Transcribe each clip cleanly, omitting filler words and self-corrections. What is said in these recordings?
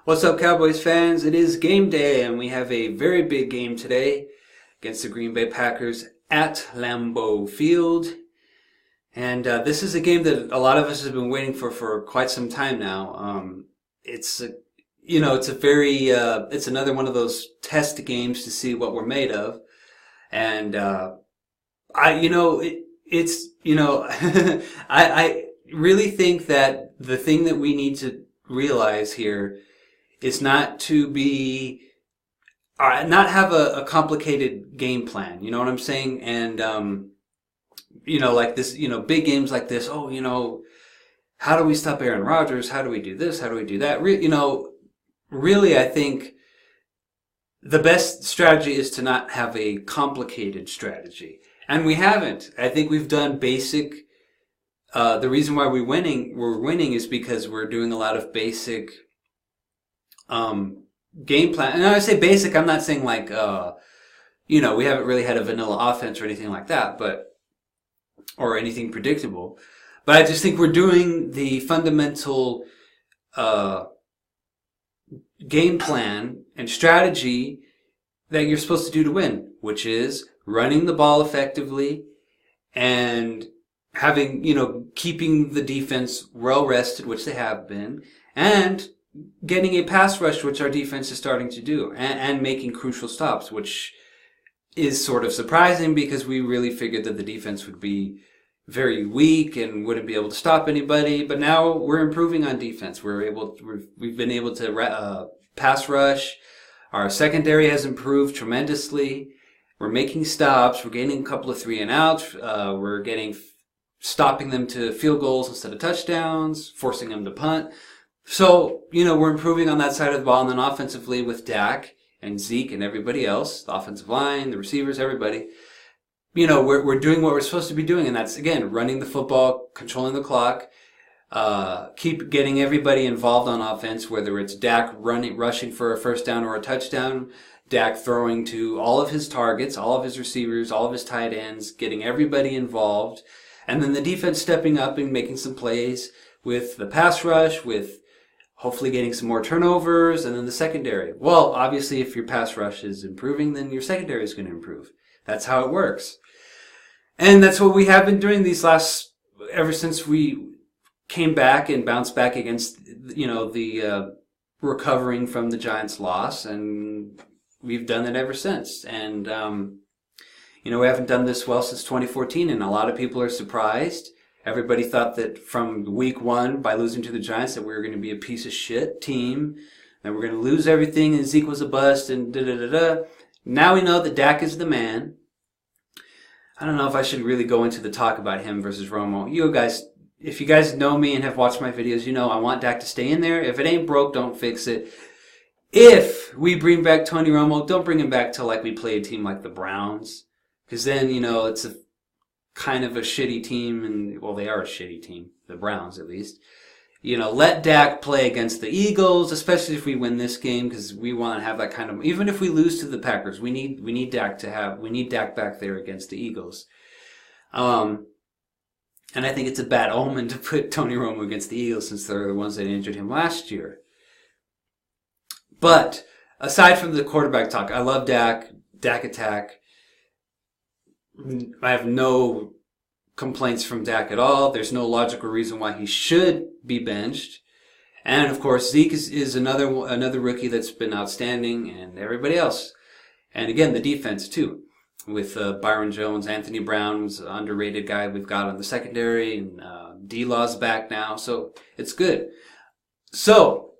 What's up, Cowboys fans? It is game day, and we have a very big game today against the Green Bay Packers at Lambeau Field. And this is a game that a lot of us have been waiting for quite some time now. It's a, it's a very, it's another one of those test games to see what we're made of. And it's, I really think that the thing that we need to realize here is not to be, not have a complicated game plan. You know what I'm saying? And, like this, big games like this, how do we stop Aaron Rodgers? How do we do this? How do we do that? Really, I think the best strategy is to not have a complicated strategy. And we haven't. I think we've done basic, the reason why we're winning is because we're doing a lot of basic, game plan. And when I say basic, I'm not saying like, we haven't really had a vanilla offense or anything like that, or anything predictable. But I just think we're doing the fundamental, game plan and strategy that you're supposed to do to win, which is running the ball effectively and having, keeping the defense well rested, which they have been, and getting a pass rush, which our defense is starting to do, and making crucial stops, which is sort of surprising because we really figured that the defense would be very weak and wouldn't be able to stop anybody. But now we're improving on defense. We've been able to pass rush. Our secondary has improved tremendously. We're making stops. We're getting a couple of 3 and outs. We're stopping them to field goals instead of touchdowns, forcing them to punt. So, we're improving on that side of the ball. And then offensively with Dak and Zeke and everybody else, the offensive line, the receivers, everybody, we're doing what we're supposed to be doing. And that's, again, running the football, controlling the clock, keep getting everybody involved on offense, whether it's Dak rushing for a first down or a touchdown, Dak throwing to all of his targets, all of his receivers, all of his tight ends, getting everybody involved. And then the defense stepping up and making some plays with the pass rush, with hopefully getting some more turnovers, and then the secondary. Well, obviously, if your pass rush is improving, then your secondary is going to improve. That's how it works. And that's what we have been doing ever since we came back and bounced back against, the recovering from the Giants' loss, and we've done it ever since. And, we haven't done this well since 2014, and a lot of people are surprised. Everybody thought that from week 1, by losing to the Giants, that we were going to be a piece of shit team, that we're going to lose everything, and Zeke was a bust, and da-da-da-da. Now we know that Dak is the man. I don't know if I should really go into the talk about him versus Romo. You guys, if you guys know me and have watched my videos, I want Dak to stay in there. If it ain't broke, don't fix it. If we bring back Tony Romo, don't bring him back till like we play a team like the Browns. Because then, it's a kind of a shitty team, and well, they are a shitty team, the Browns at least. Let Dak play against the Eagles, especially if we win this game, because we want to have that kind of. Even if we lose to the Packers, we need Dak back there against the Eagles. And I think it's a bad omen to put Tony Romo against the Eagles since they're the ones that injured him last year. But aside from the quarterback talk, I love Dak attack. I have no complaints from Dak at all. There's no logical reason why he should be benched. And of course, Zeke is another rookie that's been outstanding, and everybody else. And again, the defense too, with Byron Jones, Anthony Brown's an underrated guy we've got on the secondary, and D-Law's back now, so it's good. So,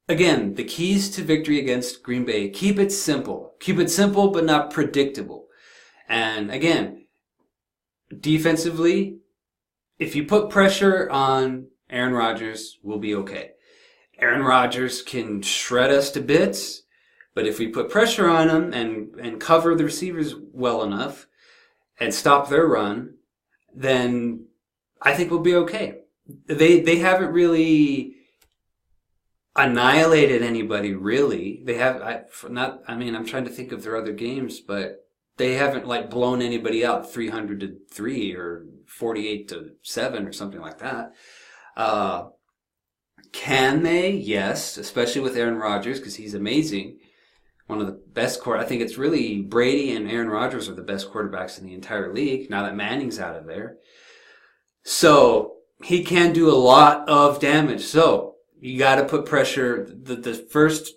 again, the keys to victory against Green Bay: keep it simple. Keep it simple, but not predictable. And again, defensively, if you put pressure on Aaron Rodgers, we'll be okay. Aaron Rodgers can shred us to bits, but if we put pressure on him and cover the receivers well enough and stop their run, then I think we'll be okay. They haven't really annihilated anybody, really. They have, I'm trying to think of their other games, but they haven't blown anybody out 300-3 or 48-7 or something like that. Can they? Yes, especially with Aaron Rodgers because he's amazing. One of the best I think it's really Brady and Aaron Rodgers are the best quarterbacks in the entire league now that Manning's out of there. So he can do a lot of damage. So you got to put pressure. The first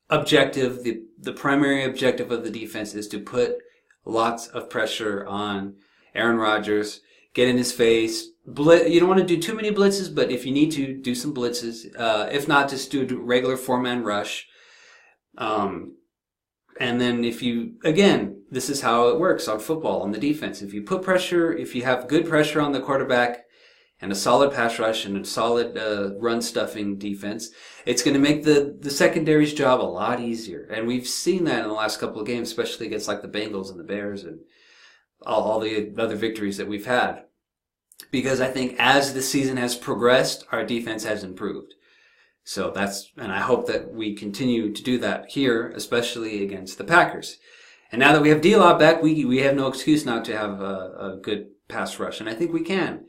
objective, the primary objective of the defense is to put lots of pressure on Aaron Rodgers, get in his face. You don't want to do too many blitzes, but if you need to, do some blitzes. If not, just do a regular four-man rush. And then again, this is how it works on football, on the defense. If you put pressure, if you have good pressure on the quarterback and a solid pass rush and a solid run-stuffing defense, it's going to make the secondary's job a lot easier. And we've seen that in the last couple of games, especially against like the Bengals and the Bears and all the other victories that we've had. Because I think as the season has progressed, our defense has improved. So and I hope that we continue to do that here, especially against the Packers. And now that we have D-Law back, we have no excuse not to have a good pass rush, and I think we can.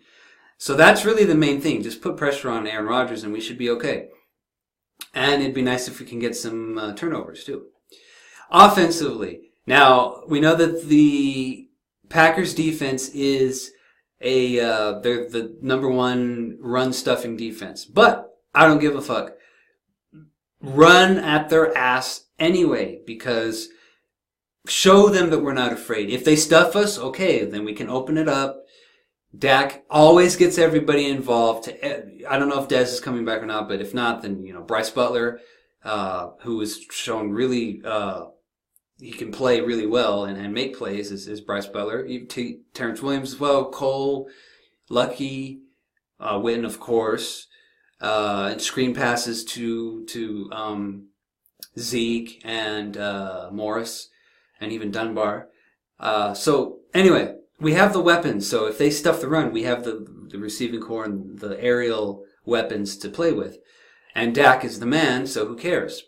So that's really the main thing. Just put pressure on Aaron Rodgers, and we should be okay. And it'd be nice if we can get some turnovers, too. Offensively, now, we know that the Packers defense is they're the number one run-stuffing defense. But I don't give a fuck. Run at their ass anyway, because show them that we're not afraid. If they stuff us, okay, then we can open it up. Dak always gets everybody involved. I don't know if Dez is coming back or not, but if not, then, Bryce Butler, who has shown really, he can play really well and make plays is Bryce Butler. Terrence Williams as well, Cole, Lucky, Witten, of course. And screen passes to Zeke and Morris and even Dunbar. So anyway, we have the weapons. So if they stuff the run, we have the receiving core and the aerial weapons to play with. And Dak is the man, so who cares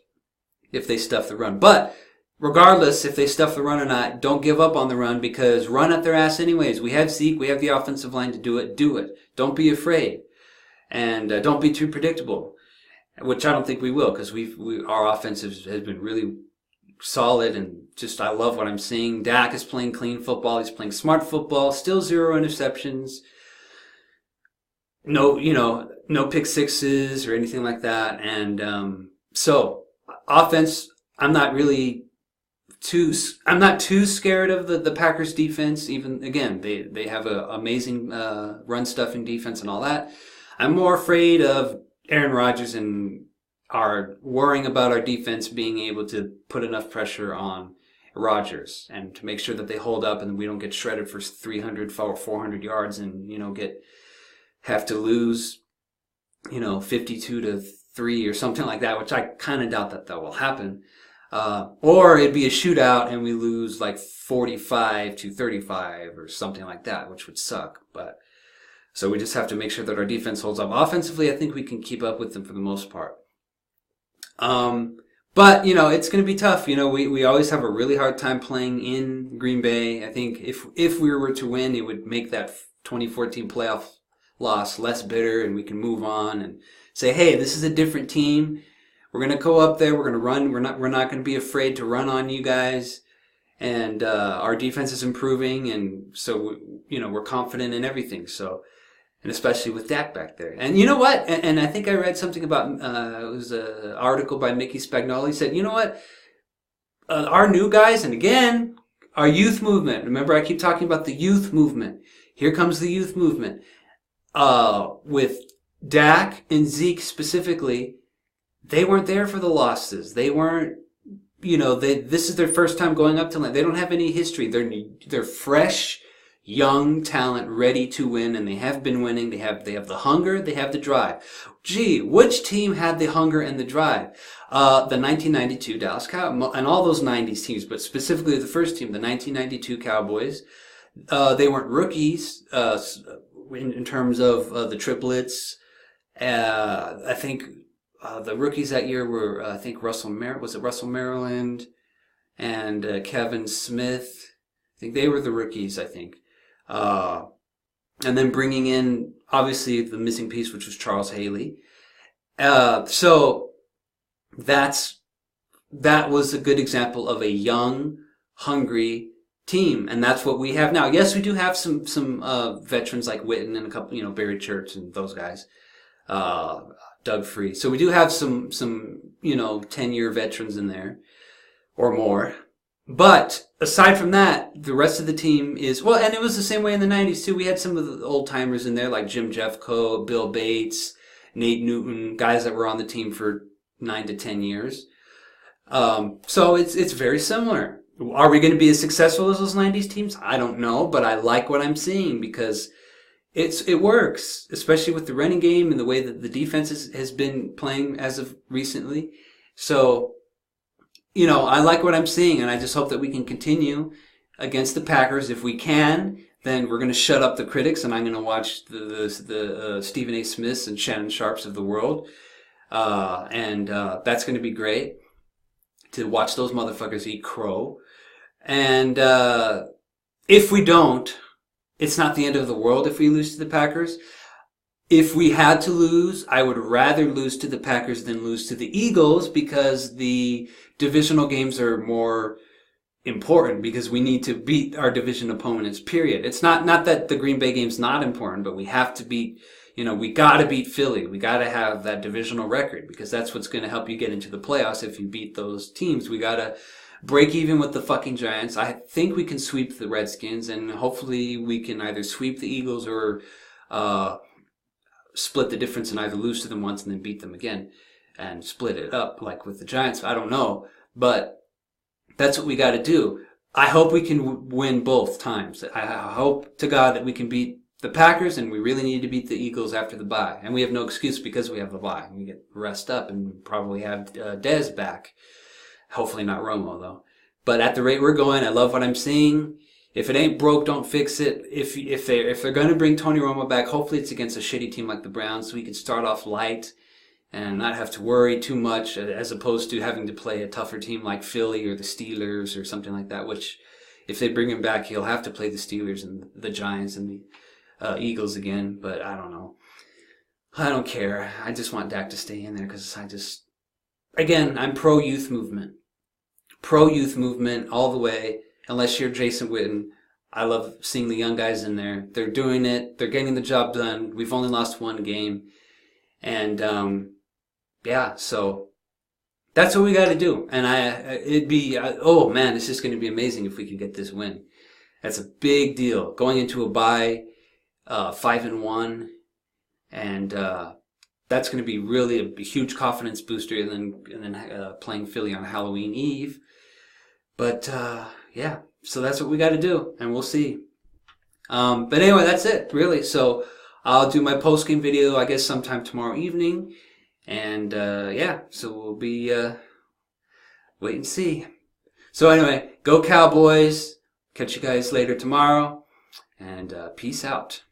if they stuff the run? But regardless if they stuff the run or not, don't give up on the run because run at their ass anyways. We have Zeke, we have the offensive line to do it. Do it. Don't be afraid. And don't be too predictable, which I don't think we will because our offense has been really solid and just I love what I'm seeing. Dak is playing clean football. He's playing smart football. Still 0 interceptions. No pick sixes or anything like that. And so offense, I'm not too scared of the Packers defense. Even again, they have an amazing run stuffing defense and all that. I'm more afraid of Aaron Rodgers and worrying about our defense being able to put enough pressure on Rodgers and to make sure that they hold up and we don't get shredded for 300 or 400 yards and, have to lose, 52-3 or something like that, which I kind of doubt that will happen. Or it'd be a shootout and we lose like 45-35 or something like that, which would suck, but so we just have to make sure that our defense holds up. Offensively, I think we can keep up with them for the most part. But, it's going to be tough. We always have a really hard time playing in Green Bay. I think if we were to win, it would make that 2014 playoff loss less bitter and we can move on and say, hey, this is a different team. We're going to go up there. We're going to run. We're not going to be afraid to run on you guys. And our defense is improving. And so, we're confident in everything. So, and especially with Dak back there. And you know what? And I think I read something about, it was an article by Mickey Spagnuolo. He said, you know what? Our new guys, and again, our youth movement. Remember, I keep talking about the youth movement. Here comes the youth movement. With Dak and Zeke specifically, they weren't there for the losses. They weren't, this is their first time going up to land. They don't have any history. They're fresh, young talent ready to win, and they have been winning. They have the hunger, they have the drive. Gee, which team had the hunger and the drive? The 1992 Dallas Cowboys, and all those 90s teams, but specifically the first team, the 1992 Cowboys. They weren't rookies in terms of the triplets. I think the rookies that year were, Russell Maryland and Kevin Smith. I think they were the rookies, I think. And then bringing in, obviously, the missing piece, which was Charles Haley. So that was a good example of a young, hungry team, and that's what we have now. Yes, we do have some veterans like Witten and a couple, Barry Church and those guys, Doug Free. So we do have some 10-year veterans in there or more. But aside from that, the rest of the team is, well, and it was the same way in the 90s too. We had some of the old timers in there like Jim Jeffco, Bill Bates, Nate Newton, guys that were on the team for 9 to 10 years. So it's very similar. Are we going to be as successful as those 90s teams? I don't know, but I like what I'm seeing because it works, especially with the running game and the way that the defense has been playing as of recently. So, I like what I'm seeing, and I just hope that we can continue against the Packers. If we can, then we're going to shut up the critics, and I'm going to watch the Stephen A. Smiths and Shannon Sharps of the world, and that's going to be great to watch those motherfuckers eat crow. And if we don't, it's not the end of the world if we lose to the Packers. If we had to lose, I would rather lose to the Packers than lose to the Eagles because the divisional games are more important because we need to beat our division opponents, period. It's not that the Green Bay game's not important, but we have to beat, we gotta beat Philly. We gotta have that divisional record because that's what's gonna help you get into the playoffs if you beat those teams. We gotta break even with the fucking Giants. I think we can sweep the Redskins, and hopefully we can either sweep the Eagles or split the difference and either lose to them once and then beat them again and split it up like with the Giants. I don't know, but that's what we got to do. I hope we can win both times. I hope to God that we can beat the Packers, and we really need to beat the Eagles after the bye. And we have no excuse because we have the bye. We get rest up and probably have Dez back. Hopefully not Romo, though. But at the rate we're going, I love what I'm seeing. If it ain't broke, don't fix it. If they're going to bring Tony Romo back, hopefully it's against a shitty team like the Browns so we can start off light and not have to worry too much as opposed to having to play a tougher team like Philly or the Steelers or something like that, which if they bring him back, he'll have to play the Steelers and the Giants and the Eagles again, but I don't know. I don't care. I just want Dak to stay in there because again, I'm pro-youth movement. Pro-youth movement all the way. Unless you're Jason Witten, I love seeing the young guys in there. They're doing it. They're getting the job done. We've only lost one game. And, so that's what we got to do. And it's just going to be amazing if we could get this win. That's a big deal. Going into a bye, 5-1, and that's going to be really a huge confidence booster. And then playing Philly on Halloween Eve. But, so that's what we got to do, and we'll see. But anyway, that's it, really. So I'll do my post-game video, I guess, sometime tomorrow evening. And, so we'll be, wait and see. So anyway, go Cowboys. Catch you guys later tomorrow, and peace out.